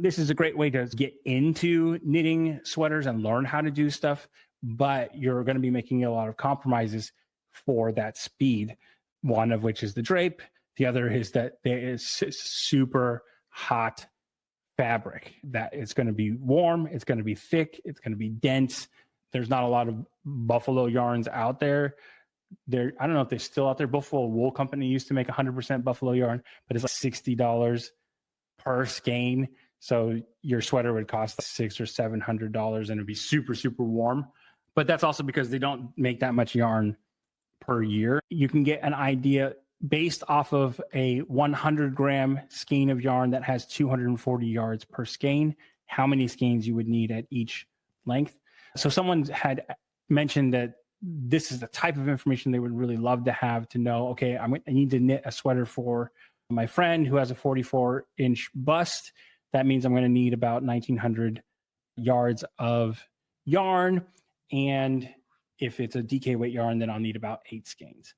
This is a great way to get into knitting sweaters and learn how to do stuff, but you're going to be making a lot of compromises for that speed. One of which is the drape. The other is that there is super hot fabric that it's going to be warm, it's going to be thick, it's going to be dense. There's not a lot of buffalo yarns out there. I don't know if they're still out there. Buffalo Wool Company used to make 100% buffalo yarn, but it's like $60 per skein. So your sweater would cost $600 or $700 and it'd be super, super warm. But that's also because they don't make that much yarn per year. You can get an idea based off of a 100-gram skein of yarn that has 240 yards per skein, how many skeins you would need at each length. So someone had mentioned that this is the type of information they would really love to have to know, okay, I need to knit a sweater for my friend who has a 44-inch bust. That means I'm going to need about 1,900 yards of yarn. And if it's a DK weight yarn, then I'll need about 8 skeins.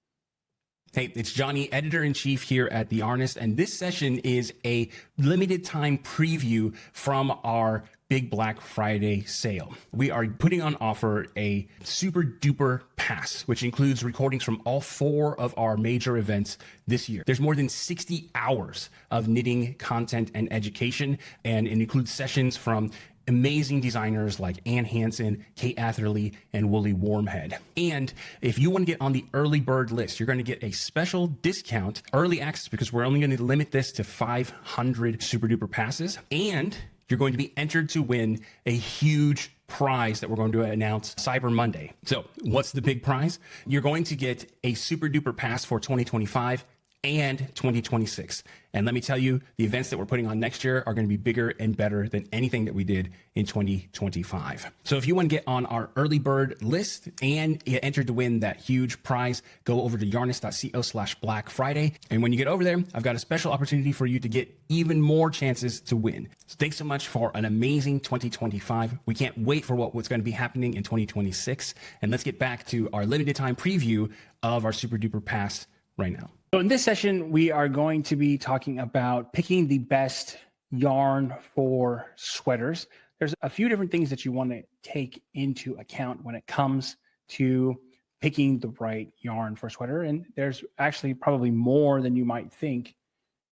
Hey, it's Johnny, editor-in-chief here at the Yarnist, and this session is a limited time preview from our Big Black Friday sale. We are putting on offer a super duper pass, which includes recordings from all 4 of our major events this year. There's more than 60 hours of knitting content and education, and it includes sessions from amazing designers like Ann Hansen, Kate Atherley, and Wooly Warmhead. And if you want to get on the early bird list, you're going to get a special discount, early access, because we're only going to limit this to 500 super duper passes. And you're going to be entered to win a huge prize that we're going to announce Cyber Monday. So what's the big prize? You're going to get a super duper pass for 2025 and 2026. And let me tell you, the events that we're putting on next year are going to be bigger and better than anything that we did in 2025. So if you want to get on our early bird list and get entered to win that huge prize, go over to yarnist.co/Black Friday. And when you get over there, I've got a special opportunity for you to get even more chances to win. So thanks so much for an amazing 2025. We can't wait for what's going to be happening in 2026. And let's get back to our limited time preview of our super duper pass right now. So in this session, we are going to be talking about picking the best yarn for sweaters. There's a few different things that you want to take into account when it comes to picking the right yarn for a sweater. And there's actually probably more than you might think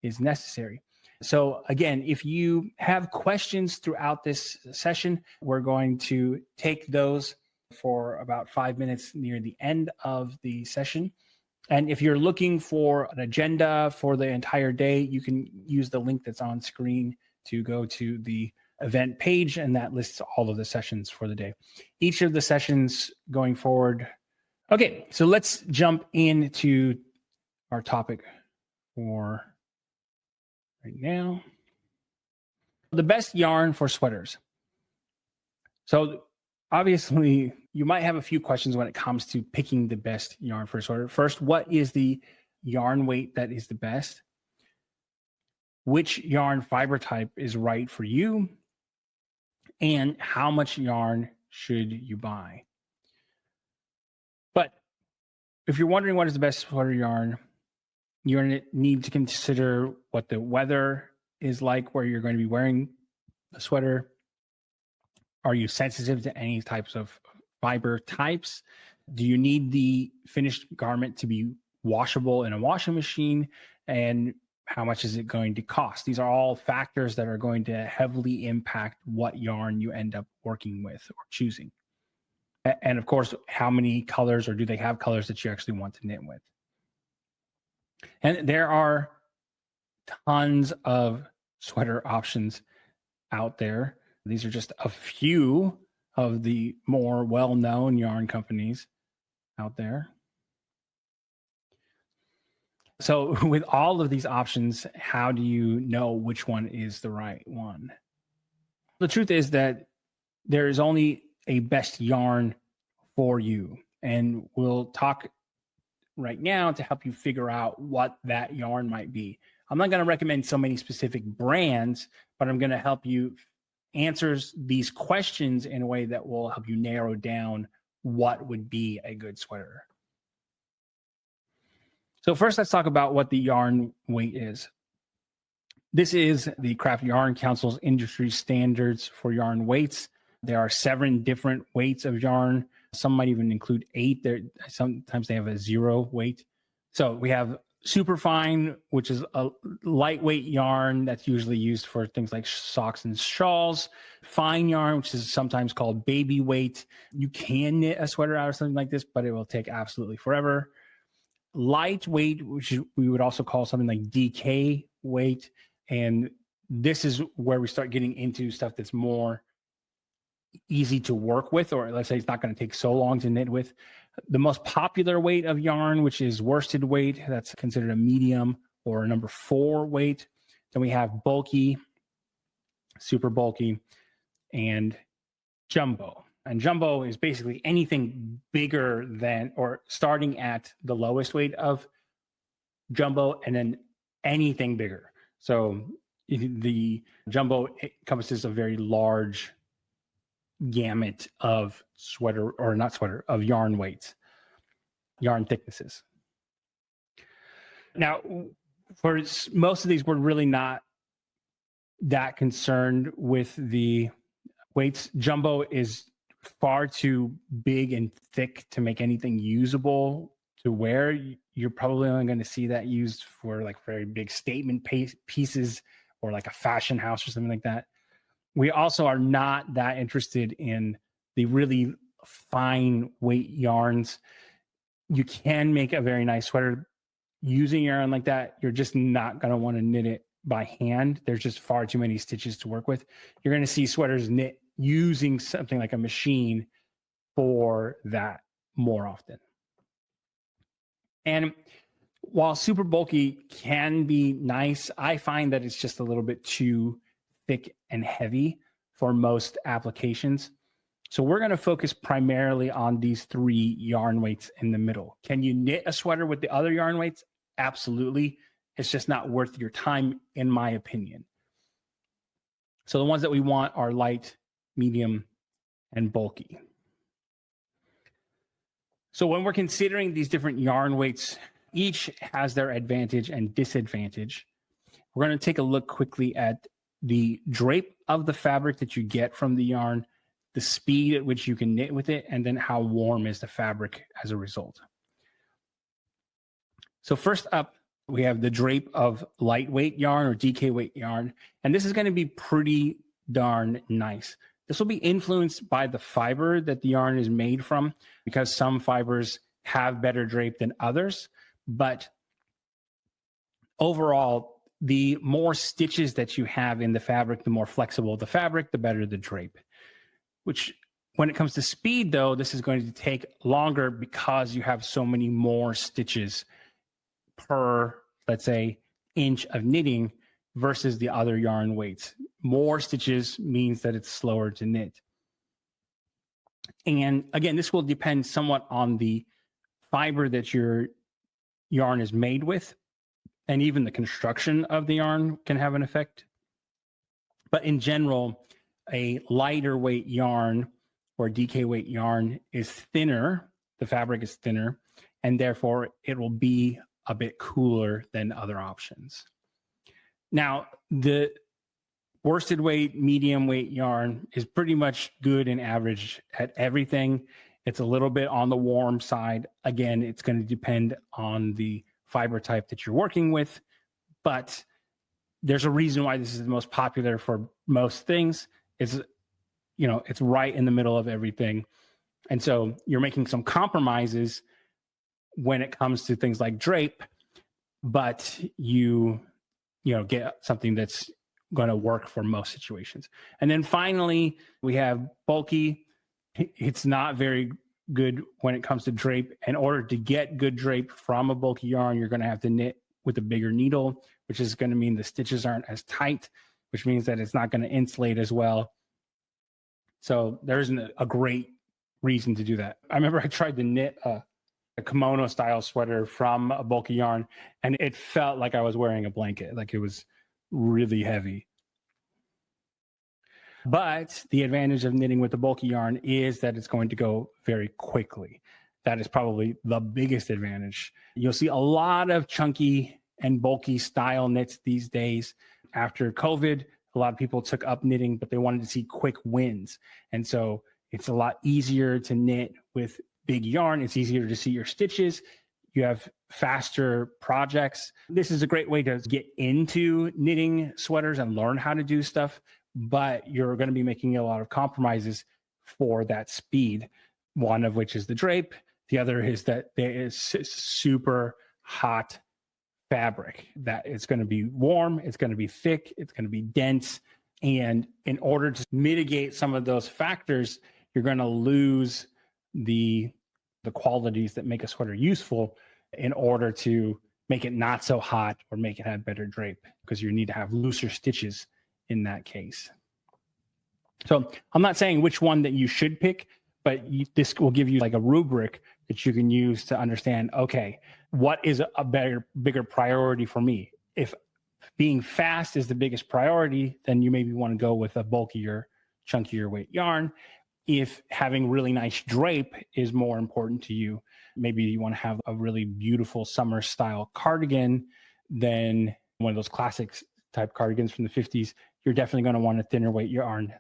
is necessary. So again, if you have questions throughout this session, we're going to take those for about 5 minutes near the end of the session. And if you're looking for an agenda for the entire day, you can use the link that's on screen to go to the event page, and that lists all of the sessions for the day. Each of the sessions going forward. Okay, so let's jump into our topic for right now. The best yarn for sweaters. So obviously, you might have a few questions when it comes to picking the best yarn for a sweater. First, what is the yarn weight that is the best? Which yarn fiber type is right for you? And how much yarn should you buy? But if you're wondering what is the best sweater yarn, you're going to need to consider what the weather is like where you're going to be wearing the sweater. Are you sensitive to any types of fiber types? Do you need the finished garment to be washable in a washing machine? And how much is it going to cost? These are all factors that are going to heavily impact what yarn you end up working with or choosing. And of course, how many colors, or do they have colors that you actually want to knit with? And there are tons of sweater options out there. These are just a few of the more well-known yarn companies out there. So with all of these options, how do you know which one is the right one? The truth is that there is only a best yarn for you. And we'll talk right now to help you figure out what that yarn might be. I'm not going to recommend so many specific brands, but I'm going to help you answers these questions in a way that will help you narrow down what would be a good sweater. So first, let's talk about what the yarn weight is. This is the Craft Yarn Council's industry standards for yarn weights. There are 7 different weights of yarn. Some might even include 8. Sometimes they have a 0 weight. So we have superfine, which is a lightweight yarn that's usually used for things like socks and shawls. Fine yarn, which is sometimes called baby weight. You can knit a sweater out of something like this, but it will take absolutely forever. Lightweight, which we would also call something like DK weight. And this is where we start getting into stuff that's more easy to work with, or let's say it's not going to take so long to knit with. The most popular weight of yarn, which is worsted weight, that's considered a medium or a number 4 weight. Then we have bulky, super bulky, and jumbo. And jumbo is basically anything bigger than, or starting at the lowest weight of jumbo and then anything bigger. So the jumbo encompasses a very large gamut of of yarn weights, yarn thicknesses. Now, for most of these, we're really not that concerned with the weights. Jumbo is far too big and thick to make anything usable to wear. You're probably only going to see that used for like very big statement pieces or like a fashion house or something like that. We also are not that interested in the really fine weight yarns. You can make a very nice sweater using yarn like that. You're just not going to want to knit it by hand. There's just far too many stitches to work with. You're going to see sweaters knit using something like a machine for that more often. And while super bulky can be nice, I find that it's just a little bit too thick and heavy for most applications. So we're going to focus primarily on these 3 yarn weights in the middle. Can you knit a sweater with the other yarn weights? Absolutely. It's just not worth your time, in my opinion. So the ones that we want are light, medium, and bulky. So when we're considering these different yarn weights, each has their advantage and disadvantage. We're going to take a look quickly at the drape of the fabric that you get from the yarn, the speed at which you can knit with it, and then how warm is the fabric as a result. So first up, we have the drape of lightweight yarn or DK weight yarn, and this is going to be pretty darn nice. This will be influenced by the fiber that the yarn is made from, because some fibers have better drape than others. But overall, the more stitches that you have in the fabric, the more flexible the fabric, the better the drape. Which, when it comes to speed, though, this is going to take longer because you have so many more stitches per, let's say, inch of knitting versus the other yarn weights. More stitches means that it's slower to knit. And again, this will depend somewhat on the fiber that your yarn is made with, and even the construction of the yarn can have an effect. But in general, a lighter weight yarn or DK weight yarn is thinner, the fabric is thinner, and therefore it will be a bit cooler than other options. Now, the worsted weight, medium weight yarn is pretty much good and average at everything. It's a little bit on the warm side. Again, it's going to depend on the fiber type that you're working with, but there's a reason why this is the most popular for most things. It's, it's right in the middle of everything. And so you're making some compromises when it comes to things like drape, but you get something that's going to work for most situations. And then finally, we have bulky. It's not very good when it comes to drape. In order to get good drape from a bulky yarn, you're going to have to knit with a bigger needle, which is going to mean the stitches aren't as tight, which means that it's not going to insulate as well. So there isn't a great reason to do that. I remember I tried to knit a kimono style sweater from a bulky yarn, and it felt like I was wearing a blanket. Like, it was really heavy. But the advantage of knitting with the bulky yarn is that it's going to go very quickly. That is probably the biggest advantage. You'll see a lot of chunky and bulky style knits these days, after COVID, a lot of people took up knitting, but they wanted to see quick wins. And so it's a lot easier to knit with big yarn. It's easier to see your stitches. You have faster projects. This is a great way to get into knitting sweaters and learn how to do stuff, but you're going to be making a lot of compromises for that speed. One of which is the drape. The other is that there is super hot fabric that it's going to be warm, it's going to be thick, it's going to be dense. And in order to mitigate some of those factors, you're going to lose the qualities that make a sweater useful in order to make it not so hot or make it have better drape, because you need to have looser stitches in that case. So I'm not saying which one that you should pick, but this will give you like a rubric that you can use to understand, okay, what is a bigger priority for me? If being fast is the biggest priority, then you maybe want to go with a bulkier, chunkier weight yarn. If having really nice drape is more important to you, maybe you want to have a really beautiful summer style cardigan, then one of those classic type cardigans from the 50s, you're definitely going to want a thinner weight yarn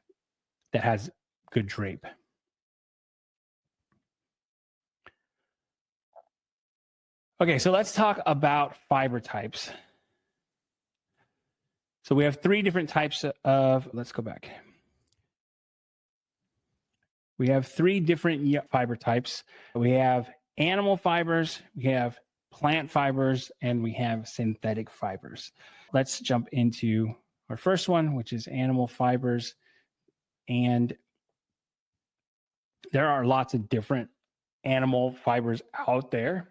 that has good drape. Okay, so let's talk about fiber types. So we have 3 different types of, let's go back. We have 3 different fiber types. We have animal fibers, we have plant fibers, and we have synthetic fibers. Let's jump into our first one, which is animal fibers. And there are lots of different animal fibers out there.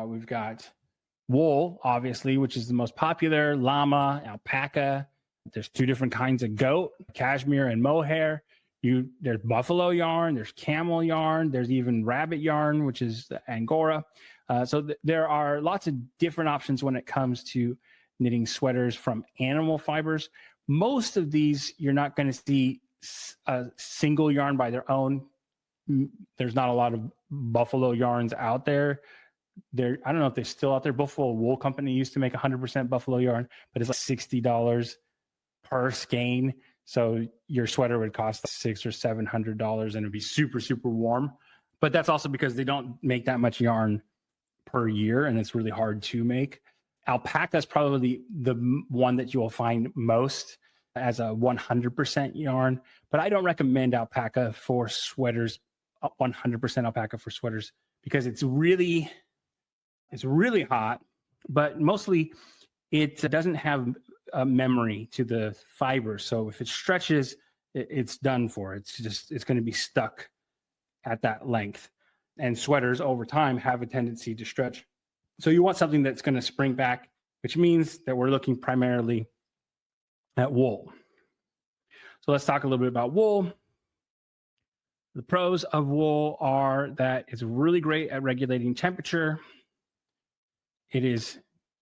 We've got wool, obviously, which is the most popular, llama, alpaca. There's 2 different kinds of goat, cashmere and mohair. There's buffalo yarn, there's camel yarn, there's even rabbit yarn, which is the Angora. So there are lots of different options when it comes to knitting sweaters from animal fibers. Most of these, you're not going to see a single yarn by their own. There's not a lot of buffalo yarns out there. I don't know if they're still out there. Buffalo Wool Company used to make 100% buffalo yarn, but it's like $60 per skein. So your sweater would cost $600 or $700 and it'd be super, super warm. But that's also because they don't make that much yarn per year and it's really hard to make. Alpaca is probably the one that you will find most as a 100% yarn, but I don't recommend alpaca for sweaters, 100% alpaca for sweaters, because it's really hot, but mostly it doesn't have a memory to the fiber. So if it stretches, it's done for. It's going to be stuck at that length. And sweaters over time have a tendency to stretch. So you want something that's going to spring back, which means that we're looking primarily at wool. So let's talk a little bit about wool. The pros of wool are that it's really great at regulating temperature. It is,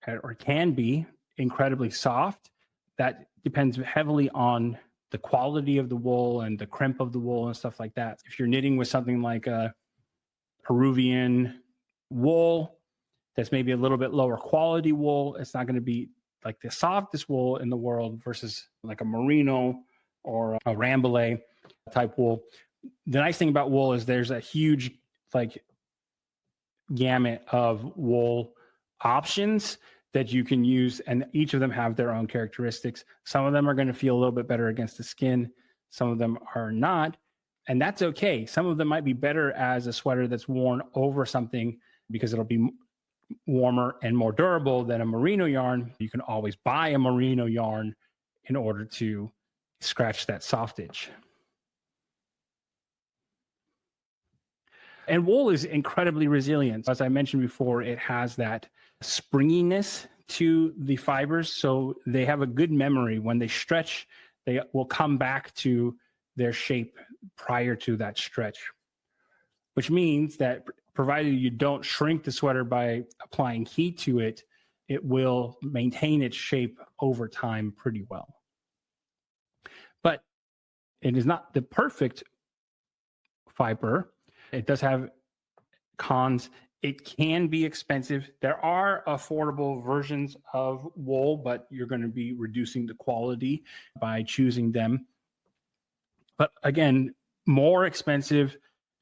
or can be, incredibly soft. That depends heavily on the quality of the wool and the crimp of the wool and stuff like that. If you're knitting with something like a Peruvian wool, that's maybe a little bit lower quality wool, it's not going to be like the softest wool in the world versus like a merino or a rambouillet type wool. The nice thing about wool is there's a huge like gamut of wool options that you can use, and each of them have their own characteristics. Some of them are going to feel a little bit better against the skin. Some of them are not, and that's okay. Some of them might be better as a sweater that's worn over something because it'll be warmer and more durable than a merino yarn. You can always buy a merino yarn in order to scratch that soft edge. And wool is incredibly resilient. As I mentioned before, it has that springiness to the fibers. So they have a good memory. When they stretch, they will come back to their shape prior to that stretch, which means that provided you don't shrink the sweater by applying heat to it, it will maintain its shape over time pretty well. But it is not the perfect fiber. It does have cons. It can be expensive. There are affordable versions of wool, but you're going to be reducing the quality by choosing them. But again, more expensive,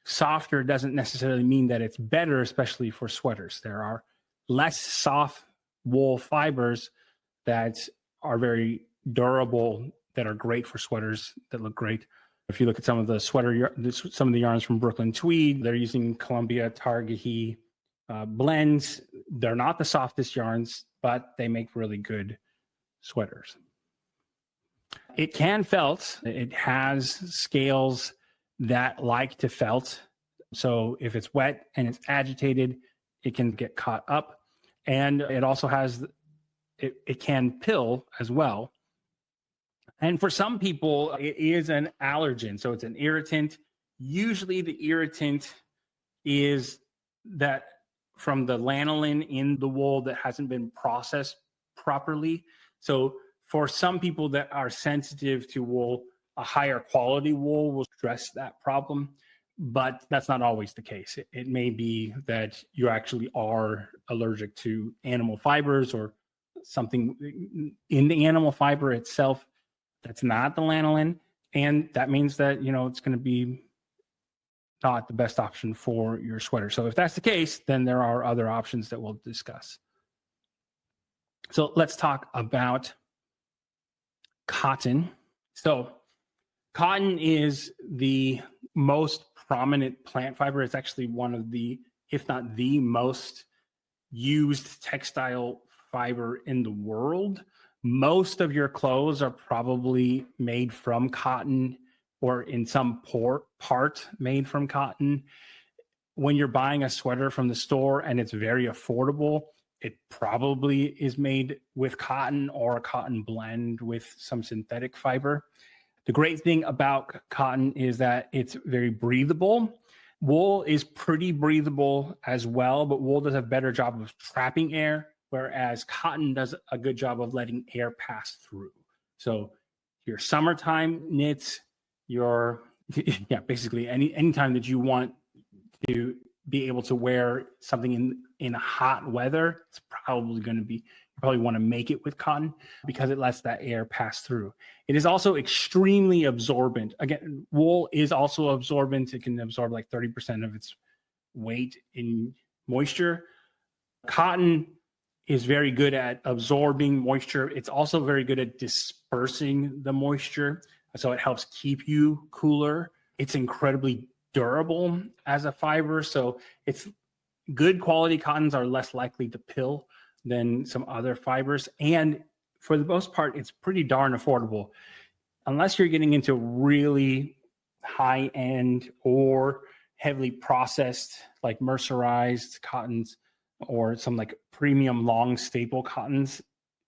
softer doesn't necessarily mean that it's better, especially for sweaters. There are less soft wool fibers that are very durable, that are great for sweaters, that look great. If you look at some of the some of the yarns from Brooklyn Tweed, they're using Columbia Targhee blends. They're not the softest yarns, but they make really good sweaters. It can felt. It has scales that like to felt. So if it's wet and it's agitated, it can get caught up. And it also has, it can pill as well. And for some people, it is an allergen. So it's an irritant. Usually the irritant is that from the lanolin in the wool that hasn't been processed properly. So for some people that are sensitive to wool, a higher quality wool will address that problem, but that's not always the case. It may be that you actually are allergic to animal fibers or something in the animal fiber itself that's not the lanolin, and that means that, you know, it's going to be not the best option for your sweater. So if that's the case, then there are other options that we'll discuss. So let's talk about cotton. So cotton is the most prominent plant fiber. It's actually one of the, if not the most used textile fiber in the world. Most of your clothes are probably made from cotton or in some part made from cotton. When you're buying a sweater from the store and it's very affordable, it probably is made with cotton or a cotton blend with some synthetic fiber. The great thing about cotton is that it's very breathable. Wool is pretty breathable as well, but wool does a better job of trapping air, whereas cotton does a good job of letting air pass through. So your summertime knits, your, yeah, basically any time that you want to be able to wear something in hot weather, it's probably going to be, you probably want to make it with cotton because it lets that air pass through. It is also extremely absorbent. Again, wool is also absorbent. It can absorb like 30% of its weight in moisture. Cotton is very good at absorbing moisture. It's also very good at dispersing the moisture. So it helps keep you cooler. It's incredibly durable as a fiber. So it's good quality cottons are less likely to pill than some other fibers. And for the most part, it's pretty darn affordable. Unless you're getting into really high end or heavily processed, like mercerized cottons or some like premium long staple cottons,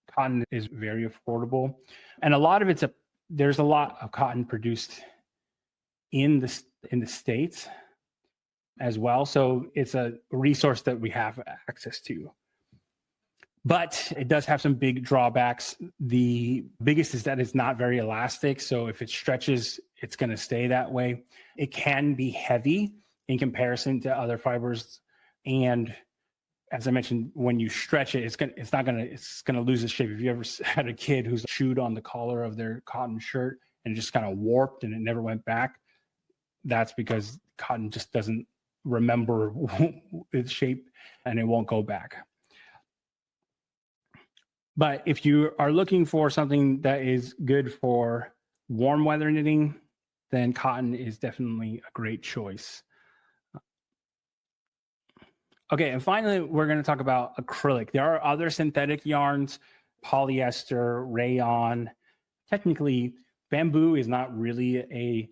cotton is very affordable. And a lot of it's there's a lot of cotton produced in the States as well. So it's a resource that we have access to. But it does have some big drawbacks. The biggest is that it's not very elastic. So if it stretches, it's going to stay that way. It can be heavy in comparison to other fibers. And as I mentioned, when you stretch it, it's going to lose its shape. If you ever had a kid who's chewed on the collar of their cotton shirt and just kind of warped and it never went back, that's because cotton just doesn't remember its shape and it won't go back. But if you are looking for something that is good for warm weather knitting, then cotton is definitely a great choice. Okay, and finally, we're going to talk about acrylic. There are other synthetic yarns, polyester, rayon. Technically, bamboo is not really a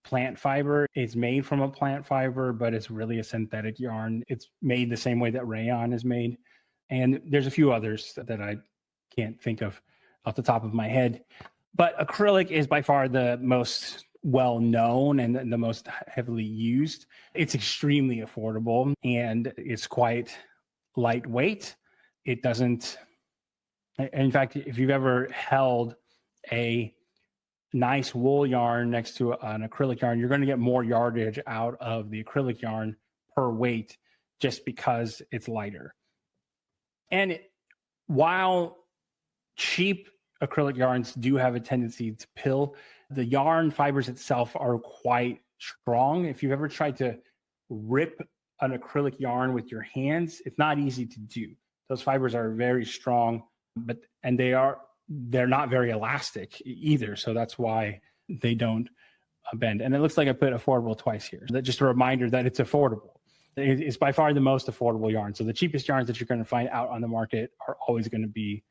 plant fiber. It's made from a plant fiber, but it's really a synthetic yarn. It's made the same way that rayon is made. And there's a few others that I can't think of off the top of my head. But acrylic is by far the most well-known and the most heavily used. It's extremely affordable and it's quite lightweight. It doesn't, in fact, if you've ever held a nice wool yarn next to an acrylic yarn, you're going to get more yardage out of the acrylic yarn per weight just because it's lighter. And while cheap acrylic yarns do have a tendency to pill, the yarn fibers itself are quite strong. If you've ever tried to rip an acrylic yarn with your hands, it's not easy to do. Those fibers are very strong, and they're not very elastic either. So that's why they don't bend. And it looks like I put affordable twice here. That's just a reminder that it's affordable. It's by far the most affordable yarn. So the cheapest yarns that you're going to find out on the market are always going to be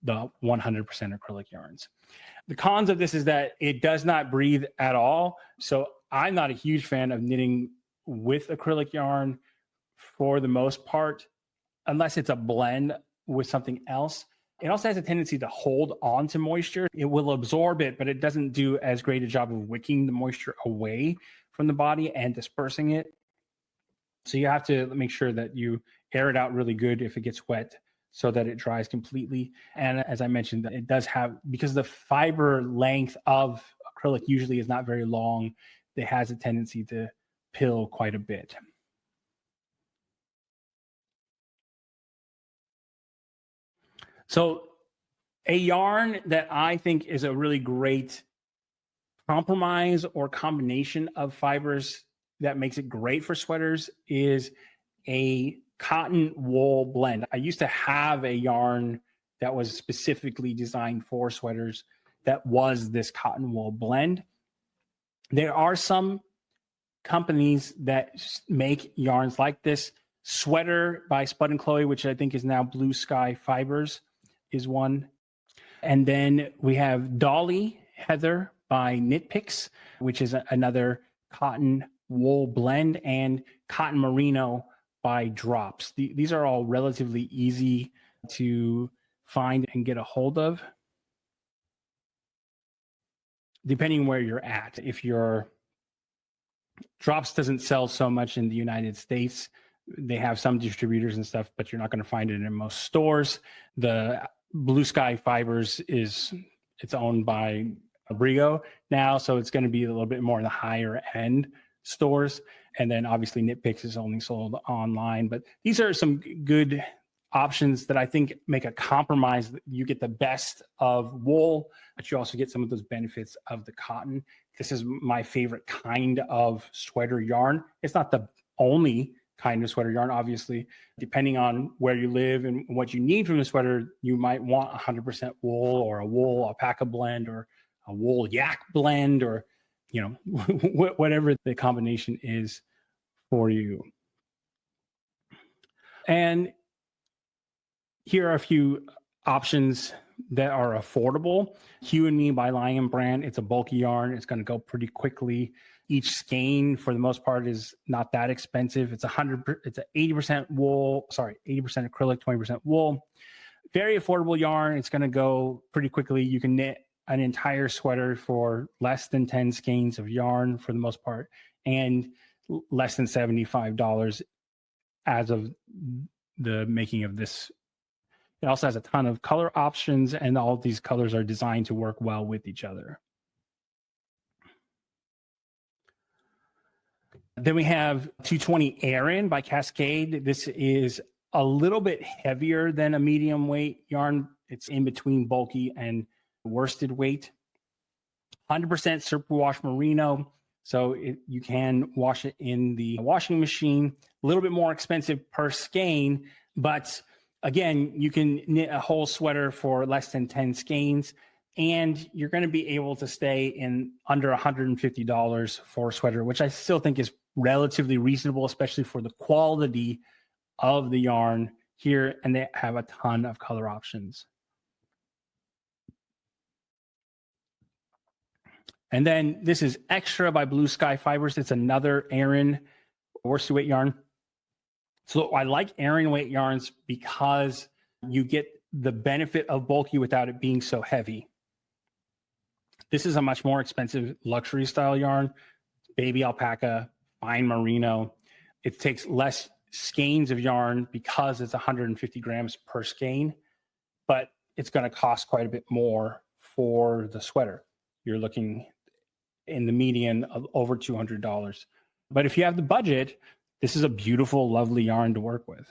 the 100% acrylic yarns. The cons of this is that it does not breathe at all. So I'm not a huge fan of knitting with acrylic yarn for the most part, unless it's a blend with something else. It also has a tendency to hold on to moisture. It will absorb it, but it doesn't do as great a job of wicking the moisture away from the body and dispersing it. So you have to make sure that you air it out really good if it gets wet so that it dries completely. And as I mentioned, it does have, because the fiber length of acrylic usually is not very long, it has a tendency to pill quite a bit. So a yarn that I think is a really great compromise or combination of fibers that makes it great for sweaters is a cotton wool blend. I used to have a yarn that was specifically designed for sweaters that was this cotton wool blend. There are some companies that make yarns like this. Sweater by Spud and Chloe, which I think is now Blue Sky Fibers, is one. And then we have Dolly Heather by Knit Picks, which is another cotton wool blend, and Cotton Merino by Drops. These are all relatively easy to find and get a hold of, depending where you're at. If your Drops doesn't sell so much in the United States, they have some distributors and stuff, but you're not going to find it in most stores. The Blue Sky Fibers it's owned by Abrigo now, so it's going to be a little bit more in the higher end stores. And then obviously Knit Picks is only sold online. But these are some good options that I think make a compromise. You get the best of wool, but you also get some of those benefits of the cotton. This is my favorite kind of sweater yarn. It's not the only kind of sweater yarn, obviously. Depending on where you live and what you need from the sweater, you might want 100% wool or a wool alpaca blend or a wool yak blend, or whatever the combination is for you. And here are a few options that are affordable. Hue and Me by Lion Brand. It's a bulky yarn. It's going to go pretty quickly. Each skein, for the most part, is not that expensive. It's 80% wool, 80% acrylic, 20% wool. Very affordable yarn. It's going to go pretty quickly. You can knit an entire sweater for less than 10 skeins of yarn for the most part, and less than $75 as of the making of this. It also has a ton of color options, and all of these colors are designed to work well with each other. Then we have 220 Aran by Cascade. This is a little bit heavier than a medium weight yarn. It's in between bulky and worsted weight. 100% superwash merino. So you can wash it in the washing machine. A little bit more expensive per skein, but again, you can knit a whole sweater for less than 10 skeins, and you're going to be able to stay in under $150 for a sweater, which I still think is relatively reasonable, especially for the quality of the yarn here. And they have a ton of color options. And then this is Extra by Blue Sky Fibers. It's another Aran worsted weight yarn. So I like Aran weight yarns because you get the benefit of bulky without it being so heavy. This is a much more expensive luxury style yarn, baby alpaca, fine merino. It takes less skeins of yarn because it's 150 grams per skein, but it's going to cost quite a bit more for the sweater. You're looking in the median of over $200. But if you have the budget, this is a beautiful, lovely yarn to work with.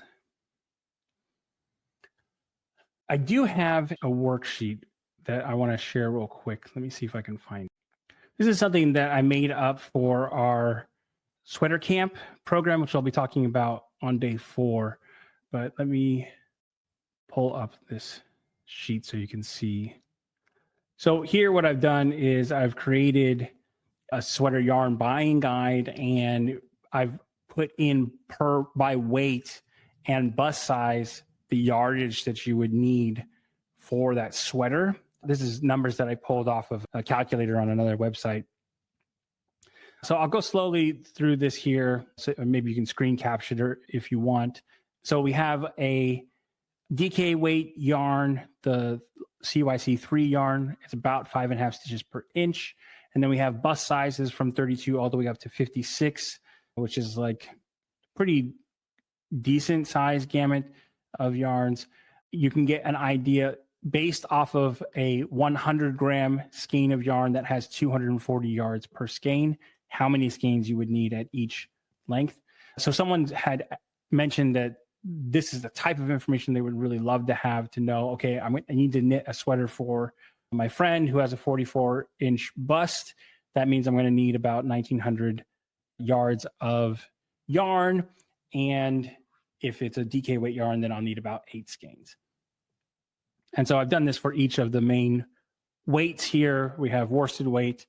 I do have a worksheet that I want to share real quick. Let me see if I can find it. This is something that I made up for our sweater camp program, which I'll be talking about on day 4. But let me pull up this sheet so you can see. So here what I've done is I've created a sweater yarn buying guide, and I've put in by weight and bust size the yardage that you would need for that sweater. This is numbers that I pulled off of a calculator on another website. So I'll go slowly through this here. So maybe you can screen capture it if you want. So we have a DK weight yarn, the CYC3 yarn. It's about 5.5 stitches per inch. And then we have bust sizes from 32 all the way up to 56, which is like pretty decent size gamut of yarns. You can get an idea based off of a 100-gram skein of yarn that has 240 yards per skein, how many skeins you would need at each length. So someone had mentioned that this is the type of information they would really love to have, to know, okay, I need to knit a sweater for my friend who has a 44-inch bust. That means I'm going to need about 1,900 yards of yarn. And if it's a DK weight yarn, then I'll need about 8 skeins. And so I've done this for each of the main weights here. We have worsted weight,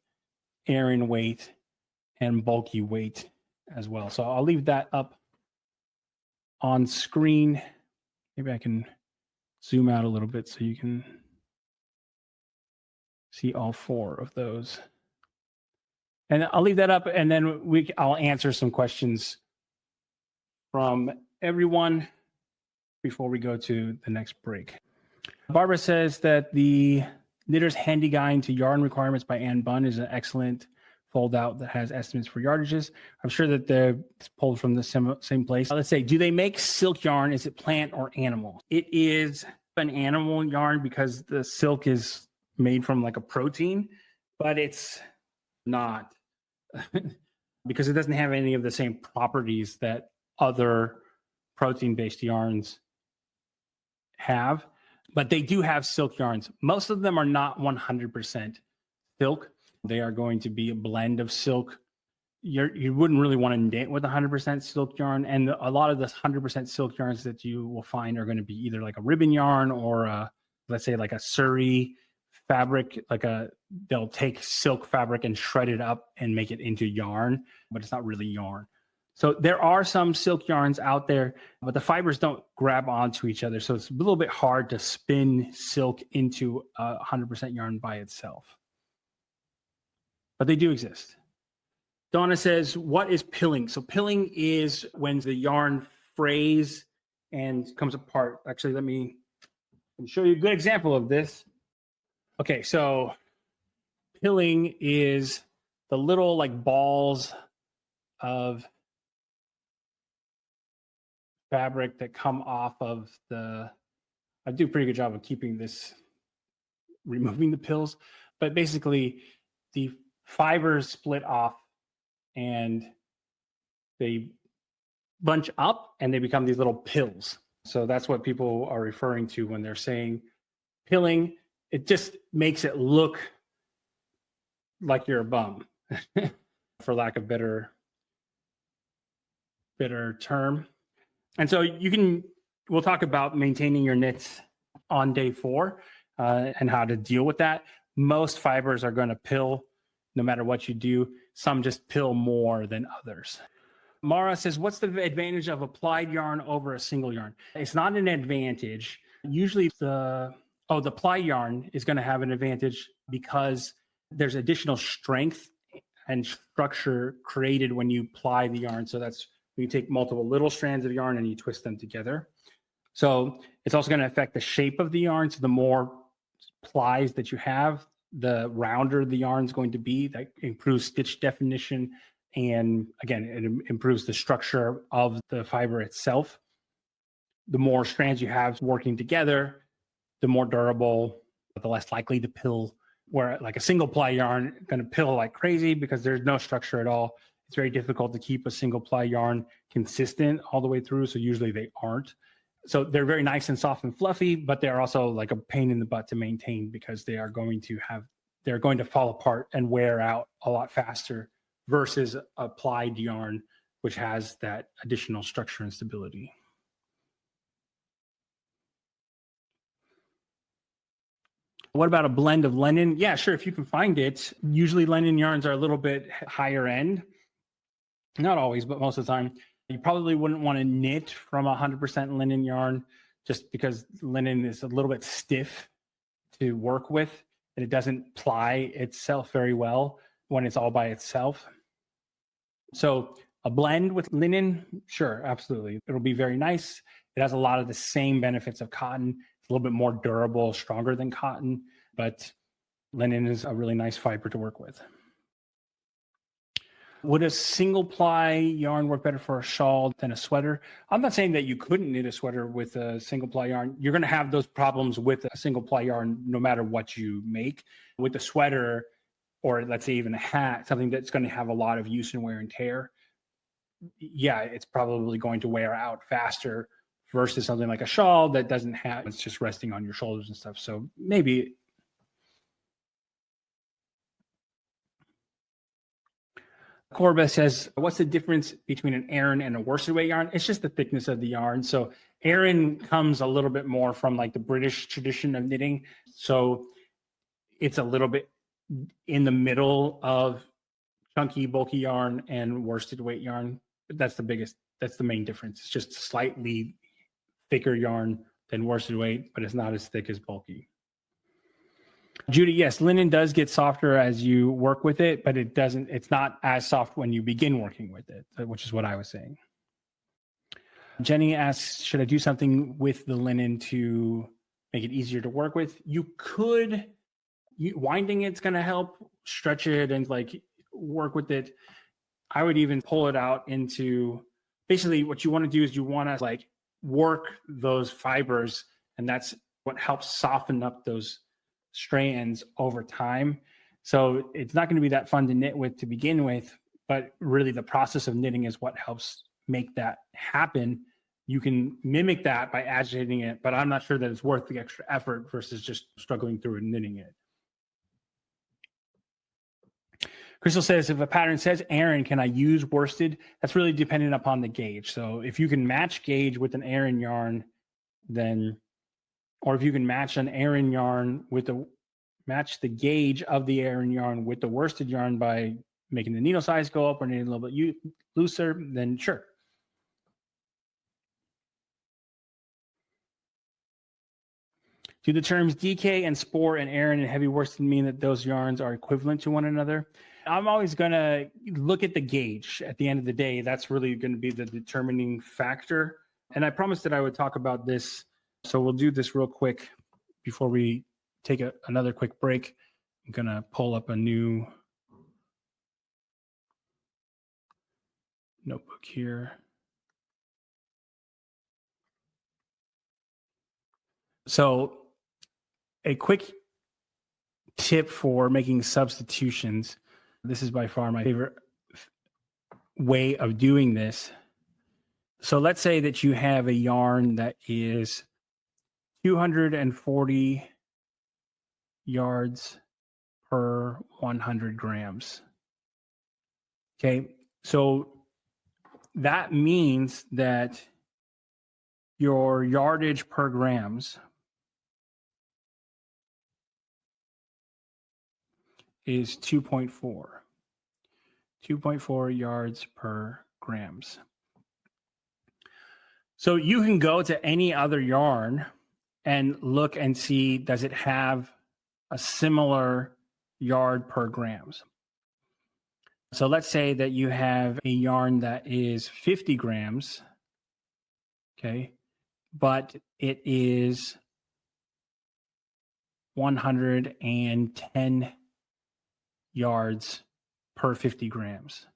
Aran weight, and bulky weight as well. So I'll leave that up on screen. Maybe I can zoom out a little bit so you can see all 4 of those. And I'll leave that up, and then I'll answer some questions from everyone before we go to the next break. Barbara says that the Knitter's Handy Guide to Yarn Requirements by Ann Bunn is an excellent fold out that has estimates for yardages. I'm sure that they're pulled from the same place. Let's say, do they make silk yarn? Is it plant or animal? It is an animal yarn because the silk is made from like a protein, but it's not because it doesn't have any of the same properties that other protein-based yarns have. But they do have silk yarns. Most of them are not 100% silk. They are going to be a blend of silk. You wouldn't really want to knit with 100% silk yarn. And a lot of the 100% silk yarns that you will find are going to be either like a ribbon yarn or let's say like a Surrey fabric, they'll take silk fabric and shred it up and make it into yarn, but it's not really yarn. So there are some silk yarns out there, but the fibers don't grab onto each other. So it's a little bit hard to spin silk into 100% yarn by itself. But they do exist. Donna says, what is pilling? So pilling is when the yarn frays and comes apart. Actually, let me show you a good example of this. Okay, so pilling is the little like balls of fabric that come off of I do a pretty good job of removing the pills, but basically the fibers split off and they bunch up and they become these little pills. So that's what people are referring to when they're saying pilling. It just makes it look like you're a bum, for lack of better term. And so we'll talk about maintaining your knits on day 4 and how to deal with that. Most fibers are going to pill no matter what you do. Some just pill more than others. Mara says, what's the advantage of a plied yarn over a single yarn? It's not an advantage. Usually the ply yarn is going to have an advantage because there's additional strength and structure created when you ply the yarn. So that's when you take multiple little strands of yarn and you twist them together. So it's also going to affect the shape of the yarn. So the more plies that you have, the rounder the yarn is going to be. That improves stitch definition. And again, it improves the structure of the fiber itself. The more strands you have working together, the more durable, the less likely to pill. Where like a single ply yarn going to pill like crazy because there's no structure at all. it's very difficult to keep a single ply yarn consistent all the way through. So usually they aren't. So they're very nice and soft and fluffy, but they're also like a pain in the butt to maintain because they're going to fall apart and wear out a lot faster versus a plied yarn, which has that additional structure and stability. What about a blend of linen? Yeah, sure, if you can find it. Usually linen yarns are a little bit higher end. Not always, but most of the time. You probably wouldn't want to knit from 100% linen yarn just because linen is a little bit stiff to work with and it doesn't ply itself very well when it's all by itself. So a blend with linen, sure, absolutely. It'll be very nice. It has a lot of the same benefits of cotton. It's a little bit more durable, stronger than cotton, but linen is a really nice fiber to work with. Would a single ply yarn work better for a shawl than a sweater? I'm not saying that you couldn't knit a sweater with a single ply yarn. You're going to have those problems with a single ply yarn no matter what you make. With a sweater, or let's say even a hat, something that's going to have a lot of use and wear and tear, yeah, it's probably going to wear out faster versus something like a shawl that doesn't have, it's just resting on your shoulders and stuff. So maybe. Corbett says, what's the difference between an Aran and a worsted weight yarn? It's just the thickness of the yarn. So Aran comes a little bit more from like the British tradition of knitting. So it's a little bit in the middle of chunky, bulky yarn and worsted weight yarn. That's the main difference. It's just slightly thicker yarn than worsted weight, but it's not as thick as bulky. Judy, yes, linen does get softer as you work with it, but it's not as soft when you begin working with it, which is what I was saying. Jenny asks, should I do something with the linen to make it easier to work with? You could, winding it's going to help stretch it and like work with it. I would even pull it out into, basically what you want to do is you want to like work those fibers, and that's what helps soften up those strands over time. So it's not going to be that fun to knit with to begin with, but really the process of knitting is what helps make that happen. You can mimic that by agitating it, but I'm not sure that it's worth the extra effort versus just struggling through and knitting it. Crystal says, if a pattern says Aran, can I use worsted? That's really dependent upon the gauge. So if you can match gauge with an Aran yarn, then, or if you can match an Aran yarn with match the gauge of the Aran yarn with the worsted yarn by making the needle size go up or knitting a little bit looser, then sure. Do the terms DK and spore and Aran and heavy worsted mean that those yarns are equivalent to one another? I'm always going to look at the gauge at the end of the day. That's really going to be the determining factor. And I promised that I would talk about this. So we'll do this real quick before we take another quick break. I'm going to pull up a new notebook here. So a quick tip for making substitutions. This is by far my favorite way of doing this. So let's say that you have a yarn that is 240 yards per 100 grams. Okay, so that means that your yardage per grams is 2.4 yards per grams. So you can go to any other yarn and look and see, does it have a similar yard per grams? So let's say that you have a yarn that is 50 grams, okay, but it is 110 yards per 50 grams.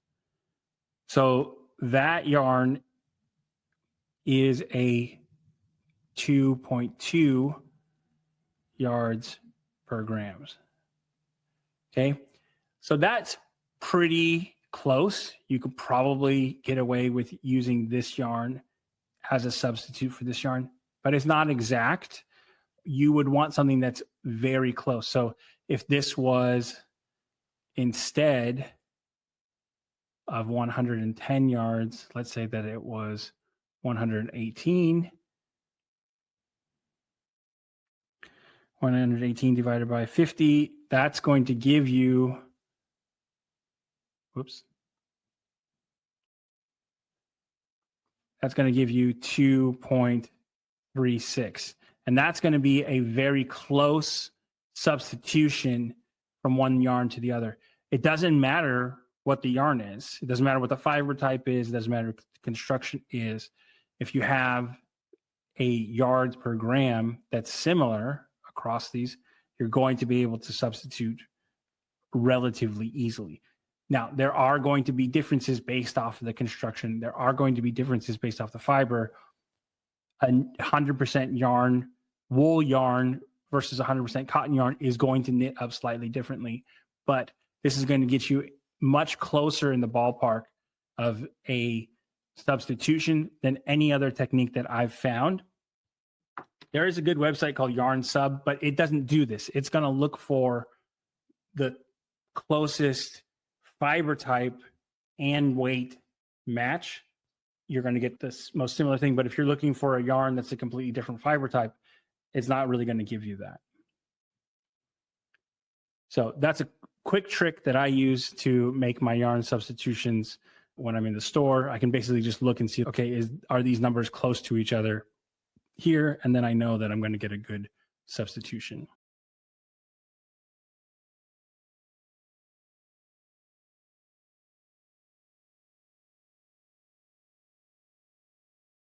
So that yarn is a 2.2 yards per grams. Okay, so that's pretty close, you could probably get away with using this yarn as a substitute for this yarn, but it's not exact. You would want something that's very close. So if this was instead of 110 yards, let's say that it was 118. 118 divided by 50, that's going to give you, whoops. That's going to give you 2.36. And that's going to be a very close substitution from one yarn to the other. It doesn't matter what the yarn is. It doesn't matter what the fiber type is. It doesn't matter what the construction is. If you have a yards per gram that's similar across these, you're going to be able to substitute relatively easily. Now, there are going to be differences based off of the construction. There are going to be differences based off the fiber. 100% yarn, wool yarn versus 100% cotton yarn is going to knit up slightly differently, but this is going to get you much closer in the ballpark of a substitution than any other technique that I've found. There is a good website called Yarn Sub, but it doesn't do this. It's going to look for the closest fiber type and weight match. You're going to get this most similar thing, but if you're looking for a yarn that's a completely different fiber type, it's not really going to give you that. So that's a quick trick that I use to make my yarn substitutions when I'm in the store. I can basically just look and see, okay, are these numbers close to each other here? And then I know that I'm going to get a good substitution.